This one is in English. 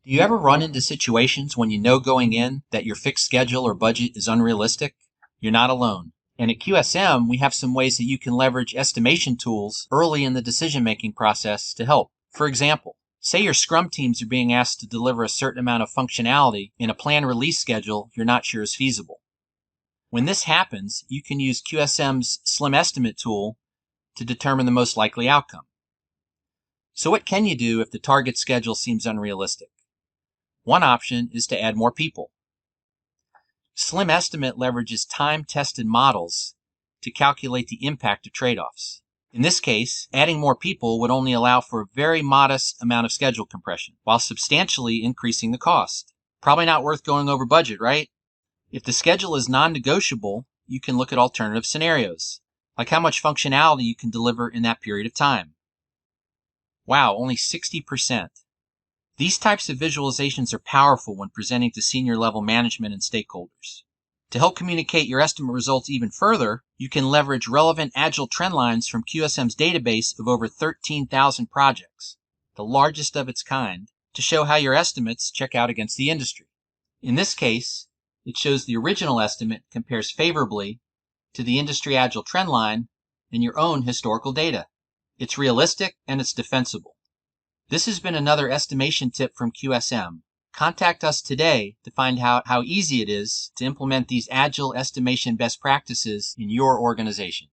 Do you ever run into situations when you know going in that your fixed schedule or budget is unrealistic? You're not alone. And at QSM, we have some ways that you can leverage estimation tools early in the decision-making process to help. For example, say your Scrum teams are being asked to deliver a certain amount of functionality in a planned release schedule you're not sure is feasible. When this happens, you can use QSM's Slim Estimate tool to determine the most likely outcome. So what can you do if the target schedule seems unrealistic? One option is to add more people. Slim Estimate leverages time-tested models to calculate the impact of trade-offs. In this case, adding more people would only allow for a very modest amount of schedule compression, while substantially increasing the cost. Probably not worth going over budget, right? If the schedule is non-negotiable, you can look at alternative scenarios, like how much functionality you can deliver in that period of time. Wow, only 60%. These types of visualizations are powerful when presenting to senior level management and stakeholders. To help communicate your estimate results even further, you can leverage relevant Agile trend lines from QSM's database of over 13,000 projects, the largest of its kind, to show how your estimates check out against the industry. In this case, it shows the original estimate compares favorably to the industry Agile trend line and your own historical data. It's realistic and it's defensible. This has been another estimation tip from QSM. Contact us today to find out how easy it is to implement these Agile estimation best practices in your organization.